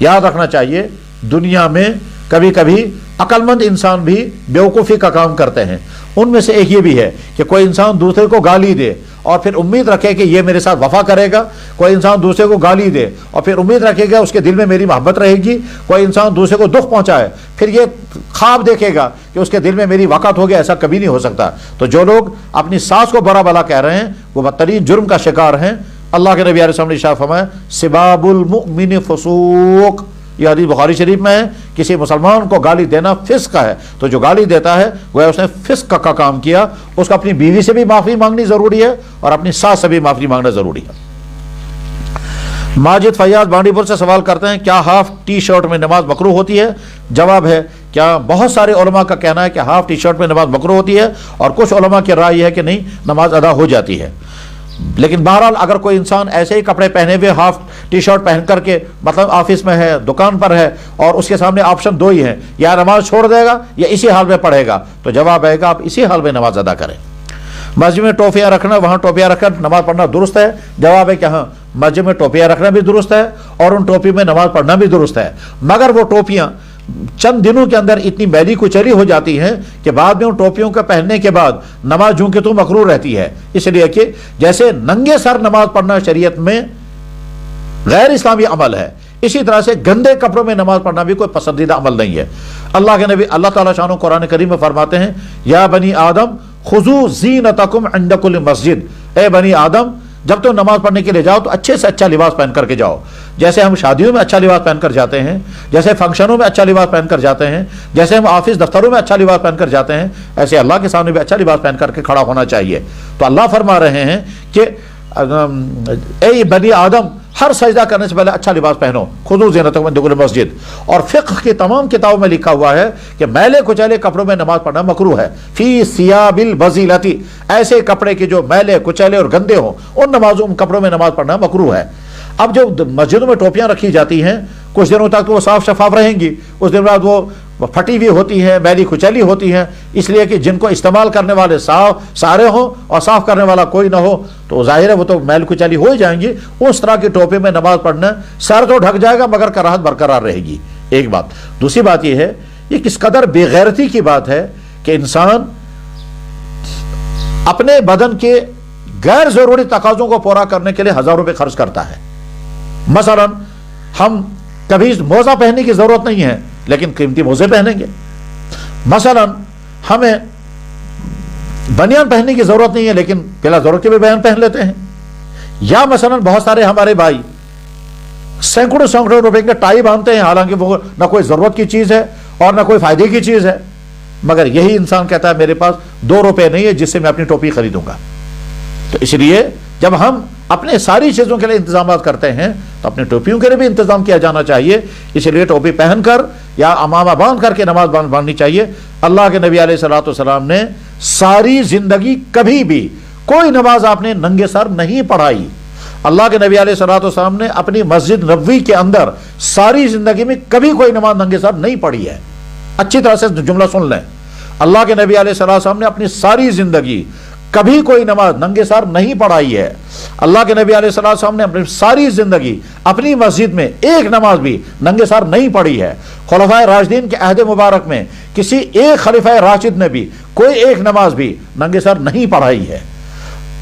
یاد رکھنا چاہیے دنیا میں کبھی کبھی عقل مند انسان بھی بیوقوفی کا کام کرتے ہیں۔ ان میں سے ایک یہ بھی ہے کہ کوئی انسان دوسرے کو گالی دے اور پھر امید رکھے کہ یہ میرے ساتھ وفا کرے گا، کوئی انسان دوسرے کو گالی دے اور پھر امید رکھے گا اس کے دل میں میری محبت رہے گی، کوئی انسان دوسرے کو دکھ پہنچائے پھر یہ خواب دیکھے گا کہ اس کے دل میں میری وقت ہو گیا، ایسا کبھی نہیں ہو سکتا۔ تو جو لوگ اپنی ساس کو برا بلا کہہ رہے ہیں وہ بدترین جرم کا شکار ہیں۔ اللہ کے نبی علیہ السلام نے ارشاد فرمایا، سباب المؤمن فسوق، یہ حدیث بخاری شریف میں ہے، کسی مسلمان کو گالی دینا فسق ہے، تو جو گالی دیتا ہے وہ اس نے فسق کا کام کیا، اس کو اپنی بیوی سے بھی معافی مانگنی ضروری ہے اور اپنی ساس سے بھی معافی مانگنا ضروری ہے۔ ماجد فیاض بانڈی پور سے سوال کرتے ہیں، کیا ہاف ٹی شرٹ میں نماز مکروہ ہوتی ہے؟ جواب ہے کیا بہت سارے علماء کا کہنا ہے کہ ہاف ٹی شرٹ میں نماز مکروہ ہوتی ہے، اور کچھ علماء کی رائے یہ ہے کہ نہیں، نماز ادا ہو جاتی ہے۔ لیکن بہرحال اگر کوئی انسان ایسے ہی کپڑے پہنے ہوئے ہاف ٹی شرٹ پہن کر کے مطلب آفس میں ہے، دکان پر ہے، اور اس کے سامنے آپشن 2 ہی ہیں، یا نماز چھوڑ دے گا یا اسی حال میں پڑھے گا، تو جواب آئے گا آپ اسی حال میں نماز ادا کریں۔ مسجد میں ٹوپیاں رکھنا، وہاں ٹوپیاں رکھ کر نماز پڑھنا درست ہے؟ جواب ہے کہ ہاں، مسجد میں ٹوپیاں رکھنا بھی درست ہے اور ان ٹوپی میں نماز پڑھنا بھی درست ہے، مگر وہ ٹوپیاں چند دنوں کے اندر اتنی میلی کچیلی ہو جاتی ہیں کہ بعد میں ان ٹوپیوں کے پہننے کے بعد نماز جوں کہ تو مکروہ رہتی ہے، اس لیے کہ جیسے ننگے سر نماز پڑھنا شریعت میں غیر اسلامی عمل ہے، اسی طرح سے گندے کپڑوں میں نماز پڑھنا بھی کوئی پسندیدہ عمل نہیں ہے۔ اللہ کے نبی اللہ تعالیٰ شانہ قرآن کریم میں فرماتے ہیں، یا بنی آدم خذوا زینتکم عند کل مسجد، اے بنی آدم جب تو نماز پڑھنے کے لیے جاؤ تو اچھے سے اچھا لباس پہن کر کے جاؤ، جیسے ہم شادیوں میں اچھا لباس پہن کر جاتے ہیں، جیسے فنکشنوں میں اچھا لباس پہن کر جاتے ہیں، جیسے ہم آفس دفتروں میں اچھا لباس پہن کر جاتے ہیں، ایسے اللہ کے سامنے بھی اچھا لباس پہن کر کے کھڑا ہونا چاہیے۔ تو اللہ فرما رہے ہیں کہ اے بنی آدم ہر سجدہ کرنے سے پہلے اچھا لباس پہنو، خذوا زینتکم عند کل مسجد. اور فقہ کی تمام کتابوں میں لکھا ہوا ہے کہ میلے کچیلے کپڑوں میں نماز پڑھنا مکروہ ہے. فی ثیاب البذیلۃ، ایسے کپڑے کے جو میلے کچیلے اور گندے ہوں ان کپڑوں میں نماز پڑھنا مکروہ ہے. اب جو مسجدوں میں ٹوپیاں رکھی جاتی ہیں کچھ دنوں تک تو وہ صاف شفاف رہیں گی، اس دن بعد وہ پھٹی ہوئی ہوتی ہیں، میلی کچیلی ہوتی ہیں، اس لیے کہ جن کو استعمال کرنے والے سارے ہوں اور صاف کرنے والا کوئی نہ ہو تو ظاہر ہے وہ تو میل کچیلی ہو ہی جائیں گی. اس طرح کی ٹوپے میں نماز پڑھنا، سر تو ڈھک جائے گا مگر کراہت برقرار رہے گی. ایک بات. دوسری بات یہ ہے، یہ کس قدر بے غیرتی کی بات ہے کہ انسان اپنے بدن کے غیر ضروری تقاضوں کو پورا کرنے کے لیے ہزاروں روپے خرچ کرتا ہے. مثلا ہم کبھی موزہ پہننے کی ضرورت نہیں ہے لیکن قیمتی موزے پہنیں گے. مثلا ہمیں بنیان پہننے کی ضرورت نہیں ہے لیکن بلا ضرورت کے بھی بنیان پہن لیتے ہیں. یا مثلا بہت سارے ہمارے بھائی سینکڑوں روپے کا ٹائی باندھتے ہیں حالانکہ وہ نہ کوئی ضرورت کی چیز ہے اور نہ کوئی فائدے کی چیز ہے، مگر یہی انسان کہتا ہے میرے پاس 2 روپے نہیں ہے جس سے میں اپنی ٹوپی خریدوں گا. تو اس لیے جب ہم اپنے ساری چیزوں کے لیے انتظامات کرتے ہیں تو اپنے ٹوپیوں کے لیے بھی انتظام کیا جانا چاہیے. اس لیے ٹوپی پہن کر یا امامہ باندھ کر کے نماز باندھنی چاہیے. اللہ کے نبی علیہ الصلوۃ والسلام نے ساری زندگی کبھی بھی کوئی نماز آپ نے ننگے سر نہیں پڑھائی. اللہ کے نبی علیہ الصلوۃ والسلام نے اپنی مسجد نبوی کے اندر ساری زندگی میں کبھی کوئی نماز ننگے سر نہیں پڑھی ہے. اچھی طرح سے جملہ سن لیں، اللہ کے نبی علیہ الصلوۃ والسلام نے اپنی ساری زندگی کبھی کوئی نماز ننگے سر نہیں پڑھائی ہے. اللہ کے نبی علیہ الصلوۃ والسلام نے اپنی ساری زندگی اپنی مسجد میں ایک نماز بھی ننگے سر نہیں پڑھی ہے. خلفائے راشدین کے عہد مبارک میں کسی ایک خلیفہ راشد نے بھی کوئی ایک نماز بھی ننگے سر نہیں پڑھائی ہے.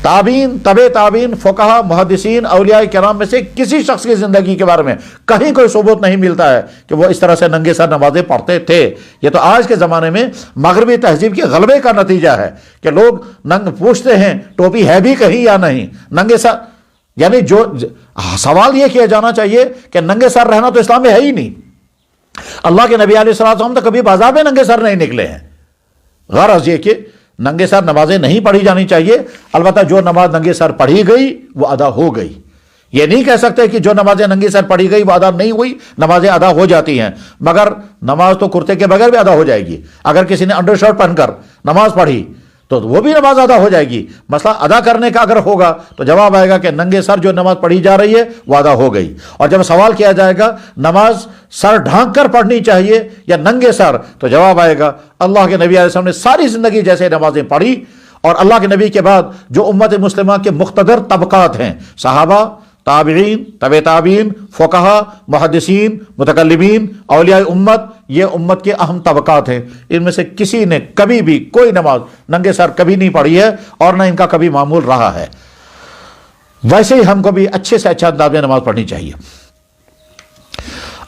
تابعین، تبع تابعین، فقہا، محدثین، اولیاء کرام میں سے کسی شخص کی زندگی کے بارے میں کہیں کوئی ثبوت نہیں ملتا ہے کہ وہ اس طرح سے ننگے سر نمازیں پڑھتے تھے. یہ تو آج کے زمانے میں مغربی تہذیب کے غلبے کا نتیجہ ہے کہ لوگ پوچھتے ہیں ٹوپی ہے بھی کہیں یا نہیں، ننگے سر. یعنی جو سوال یہ کیا جانا چاہیے کہ ننگے سر رہنا تو اسلام میں ہے ہی نہیں. اللہ کے نبی علیہ الصلوۃ والسلام تو کبھی بازار میں ننگے سر نہیں نکلے ہیں. غرض یہ کہ ننگے سر نمازیں نہیں پڑھی جانی چاہیے. البتہ جو نماز ننگے سر پڑھی گئی وہ ادا ہو گئی. یہ نہیں کہہ سکتے کہ جو نمازیں ننگے سر پڑھی گئی وہ ادا نہیں ہوئی. نمازیں ادا ہو جاتی ہیں مگر نماز تو کرتے کے بغیر بھی ادا ہو جائے گی. اگر کسی نے انڈر شرٹ پہن کر نماز پڑھی تو وہ بھی نماز ادا ہو جائے گی. مسئلہ ادا کرنے کا اگر ہوگا تو جواب آئے گا کہ ننگے سر جو نماز پڑھی جا رہی ہے وہ ادا ہو گئی. اور جب سوال کیا جائے گا نماز سر ڈھانک کر پڑھنی چاہیے یا ننگے سر، تو جواب آئے گا اللہ کے نبی علیہ السلام نے ساری زندگی جیسے نمازیں پڑھی. اور اللہ کے نبی کے بعد جو امت مسلمہ کے مقتدر طبقات ہیں، صحابہ، تابعین، تبع تابعین، فقہا، محدثین، متکلمین، اولیاء امت، یہ امت کے اہم طبقات ہیں. ان میں سے کسی نے کبھی بھی کوئی نماز ننگے سر کبھی نہیں پڑھی ہے اور نہ ان کا کبھی معمول رہا ہے. ویسے ہی ہم کو بھی اچھے سے اچھا انداز میں نماز پڑھنی چاہیے.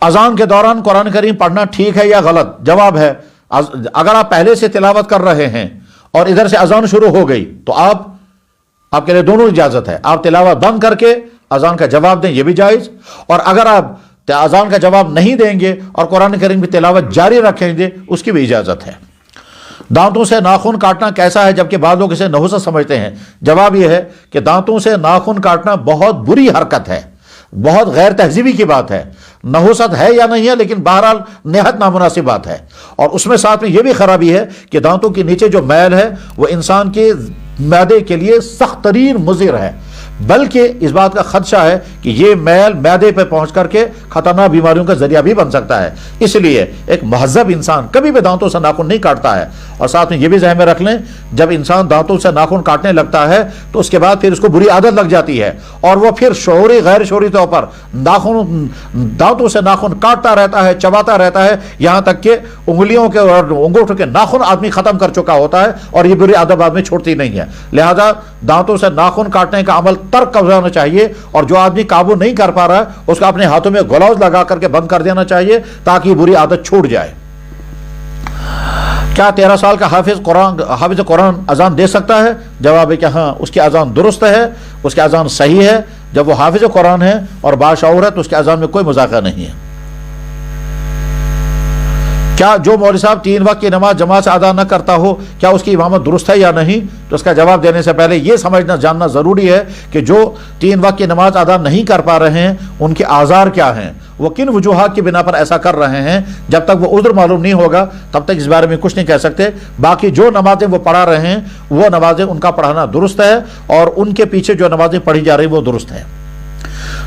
اذان کے دوران قرآن کریم پڑھنا ٹھیک ہے یا غلط؟ جواب ہے اگر آپ پہلے سے تلاوت کر رہے ہیں اور ادھر سے اذان شروع ہو گئی تو آپ کے لیے دونوں اجازت ہے. آپ تلاوت بند کر کے اذان کا جواب دیں، یہ بھی جائز. اور اگر آپ اذان کا جواب نہیں دیں گے اور قرآن کریم کی تلاوت جاری رکھیں گے اس کی بھی اجازت ہے. دانتوں سے ناخن کاٹنا کیسا ہے جبکہ بعض لوگ اسے نحوست سمجھتے ہیں؟ جواب یہ ہے کہ دانتوں سے ناخن کاٹنا بہت بری حرکت ہے، بہت غیر تہذیبی کی بات ہے. نحوست ہے یا نہیں ہے لیکن بہرحال نہایت نامناسب بات ہے. اور اس میں ساتھ میں یہ بھی خرابی ہے کہ دانتوں کے نیچے جو میل ہے وہ انسان کے معدے کے لیے سخت ترین مضر ہے، بلکہ اس بات کا خدشہ ہے کہ یہ میل معدے پہ پہنچ کر کے خطرناک بیماریوں کا ذریعہ بھی بن سکتا ہے. اس لیے ایک مہذب انسان کبھی بھی دانتوں سے ناخن نہیں کاٹتا ہے. اور ساتھ میں یہ بھی ذہن میں رکھ لیں جب انسان دانتوں سے ناخن کاٹنے لگتا ہے تو اس کے بعد پھر اس کو بری عادت لگ جاتی ہے اور وہ پھر شعوری غیر شعوری طور پر دانتوں سے ناخن کاٹتا رہتا ہے، چباتا رہتا ہے، یہاں تک کہ انگلیوں کے اور انگوٹھوں کے ناخن آدمی ختم کر چکا ہوتا ہے اور یہ بری عادت بعد میں چھوڑتی نہیں ہے. لہذا دانتوں سے ناخن کاٹنے کا عمل ترک کر دینا چاہیے اور جو آدمی قابو نہیں کر پا رہا ہے اس کو اپنے ہاتھوں میں گلاوز لگا کر کے بند کر دینا چاہیے تاکہ یہ بری عادت چھوٹ جائے. کیا 13 سال کا حافظ قرآن اذان دے سکتا ہے؟ جواب ہے کہ ہاں، اس کی اذان درست ہے، اس کی اذان صحیح ہے. جب وہ حافظ قرآن ہے اور باشعور ہے تو اس کی اذان میں کوئی مذاکرہ نہیں ہے. کیا جو مولوی صاحب 3 وقت کی نماز جماعت سے ادا نہ کرتا ہو کیا اس کی امامت درست ہے یا نہیں؟ تو اس کا جواب دینے سے پہلے یہ سمجھنا جاننا ضروری ہے کہ جو 3 وقت کی نماز ادا نہیں کر پا رہے ہیں ان کے آزار کیا ہیں، وہ کن وجوہات کی بنا پر ایسا کر رہے ہیں۔ جب تک وہ عذر معلوم نہیں ہوگا تب تک اس بارے میں کچھ نہیں کہہ سکتے۔ باقی جو نمازیں وہ پڑھا رہے ہیں وہ نمازیں ان کا پڑھانا درست ہے، اور ان کے پیچھے جو نمازیں پڑھی جا رہی وہ درست ہیں۔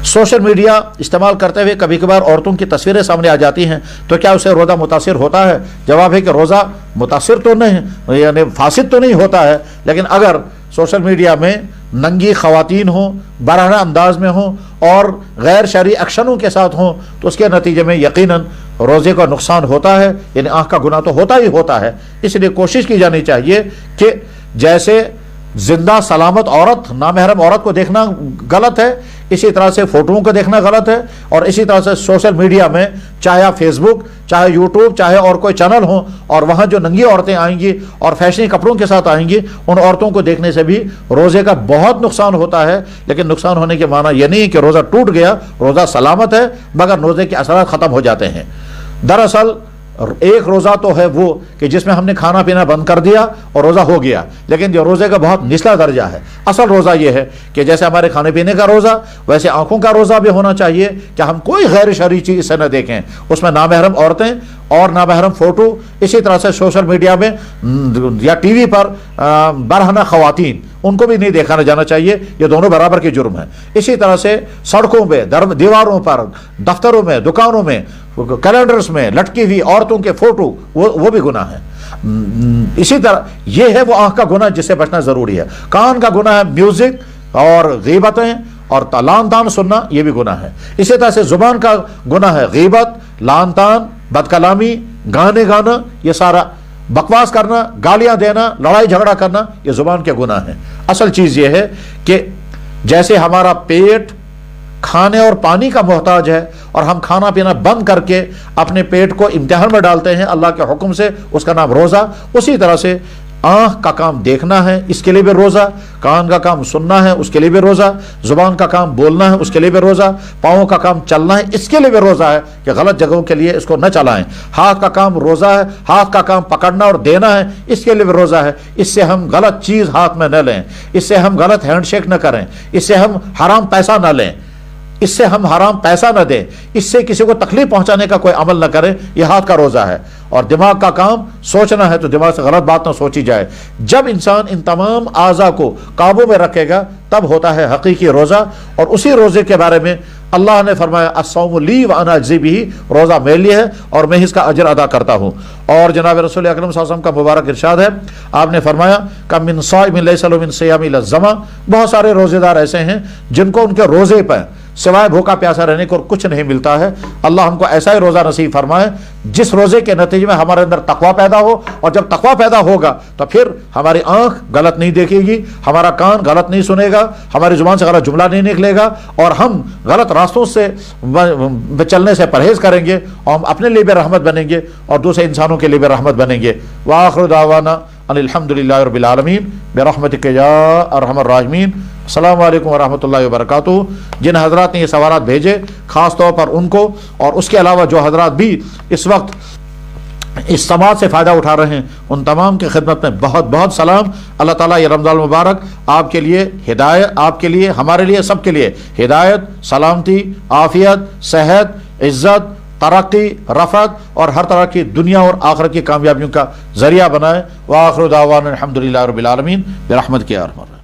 سوشل میڈیا استعمال کرتے ہوئے کبھی کبھار عورتوں کی تصویریں سامنے آ جاتی ہیں، تو کیا اسے روزہ متاثر ہوتا ہے؟ جواب ہے کہ روزہ متاثر تو نہیں، یعنی فاسد تو نہیں ہوتا ہے، لیکن اگر سوشل میڈیا میں ننگی خواتین ہوں، برہنہ انداز میں ہوں اور غیر شرعی ایکشنوں کے ساتھ ہوں تو اس کے نتیجے میں یقیناً روزے کا نقصان ہوتا ہے، یعنی آنکھ کا گناہ تو ہوتا ہی ہوتا ہے۔ اس لیے کوشش کی جانی چاہیے کہ جیسے زندہ سلامت عورت، نامحرم عورت کو دیکھنا غلط ہے، اسی طرح سے فوٹوؤں کو دیکھنا غلط ہے، اور اسی طرح سے سوشل میڈیا میں چاہے فیس بک، چاہے یوٹیوب، چاہے اور کوئی چینل ہوں، اور وہاں جو ننگی عورتیں آئیں گی اور فیشنی کپڑوں کے ساتھ آئیں گی، ان عورتوں کو دیکھنے سے بھی روزے کا بہت نقصان ہوتا ہے۔ لیکن نقصان ہونے کے معنی یہ نہیں کہ روزہ ٹوٹ گیا، روزہ سلامت ہے، مگر روزے کے اثرات ختم ہو جاتے ہیں۔ دراصل ایک روزہ تو ہے وہ کہ جس میں ہم نے کھانا پینا بند کر دیا اور روزہ ہو گیا، لیکن جو روزے کا بہت نچلا درجہ ہے، اصل روزہ یہ ہے کہ جیسے ہمارے کھانے پینے کا روزہ ویسے آنکھوں کا روزہ بھی ہونا چاہیے کہ ہم کوئی غیر شرعی چیز سے نہ دیکھیں، اس میں نامحرم عورتیں اور نامحرم فوٹو، اسی طرح سے سوشل میڈیا میں یا ٹی وی پر برہنہ خواتین، ان کو بھی نہیں دیکھا جانا چاہیے، یہ دونوں برابر کے جرم ہیں۔ اسی طرح سے سڑکوں پہ، دیواروں پر، دفتروں میں، دکانوں میں، کیلنڈرز میں لٹکی ہوئی عورتوں کے فوٹو وہ بھی گناہ ہے۔ اسی طرح یہ ہے وہ آنکھ کا گناہ جس سے بچنا ضروری ہے۔ کان کا گناہ ہے میوزک اور غیبتیں اور لعن طعن سننا، یہ بھی گناہ ہے۔ اسی طرح سے زبان کا گناہ ہے غیبت، لعن طعن، بد کلامی، گانے گانا، یہ سارا بکواس کرنا، گالیاں دینا، لڑائی جھگڑا کرنا، یہ زبان کے گناہ ہیں۔ اصل چیز یہ ہے کہ جیسے ہمارا پیٹ کھانے اور پانی کا محتاج ہے اور ہم کھانا پینا بند کر کے اپنے پیٹ کو امتحان میں ڈالتے ہیں اللہ کے حکم سے، اس کا نام روزہ، اسی طرح سے آنکھ کا کام دیکھنا ہے، اس کے لیے بھی روزہ، کان کا کام سننا ہے، اس کے لیے بھی روزہ، زبان کا کام بولنا ہے، اس کے لیے بھی روزہ، پاؤں کا کام چلنا ہے، اس کے لیے بھی روزہ ہے کہ غلط جگہوں کے لیے اس کو نہ چلائیں، ہاتھ کا کام روزہ ہے، ہاتھ کا کام پکڑنا اور دینا ہے، اس کے لیے بھی روزہ ہے، اس سے ہم غلط چیز ہاتھ میں نہ لیں، اس سے ہم غلط ہینڈ شیک نہ کریں، اس سے ہم حرام پیسہ نہ لیں، اس سے ہم حرام پیسہ نہ دیں، اس سے کسی کو تکلیف پہنچانے کا کوئی عمل نہ کریں، یہ ہاتھ کا روزہ ہے۔ اور دماغ کا کام سوچنا ہے تو دماغ سے غلط بات نہ سوچی جائے۔ جب انسان ان تمام اعضاء کو قابو میں رکھے گا تب ہوتا ہے حقیقی روزہ، اور اسی روزے کے بارے میں اللہ نے فرمایا الصوم لی وانا اجزی بہ، روزہ میرے لیے ہے اور میں اس کا اجر ادا کرتا ہوں۔ اور جناب رسول اکرم صلی اللہ علیہ وسلم کا مبارک ارشاد ہے، آپ نے فرمایا کم من صائم لیس له من صیام الا الظما، بہت سارے روزے دار ایسے ہیں جن کو ان کے روزے پہ سوائے بھوکا پیاسا رہنے کو کچھ نہیں ملتا ہے۔ اللہ ہم کو ایسا ہی روزہ نصیب فرمائے جس روزے کے نتیجے میں ہمارے اندر تقویٰ پیدا ہو، اور جب تقویٰ پیدا ہوگا تو پھر ہماری آنکھ غلط نہیں دیکھے گی، ہمارا کان غلط نہیں سنے گا، ہماری زبان سے غلط جملہ نہیں نکلے گا، اور ہم غلط راستوں سے چلنے سے پرہیز کریں گے، اور ہم اپنے لیے بھی رحمت بنیں گے اور دوسرے انسانوں کے لیے بھی رحمت بنیں گے۔ وآخر دعوانا ان الحمد للہ رب العالمین برحمتک یا ارحم الراحمین۔ السلام علیکم ورحمۃ اللہ وبرکاتہ۔ جن حضرات نے یہ سوالات بھیجے خاص طور پر ان کو، اور اس کے علاوہ جو حضرات بھی اس وقت اس سماعت سے فائدہ اٹھا رہے ہیں ان تمام کی خدمت میں بہت بہت سلام۔ اللہ تعالیٰ یہ رمضان المبارک آپ کے لیے ہدایت، آپ کے لیے، ہمارے لیے، سب کے لیے ہدایت، سلامتی، عافیت، صحت، عزت، ترقی، رفعت اور ہر طرح کی دنیا اور آخرت کی کامیابیوں کا ذریعہ بنائے۔ وآخر دعوانا الحمد للہ رب العالمین برحمتک یا ارحم الراحمین۔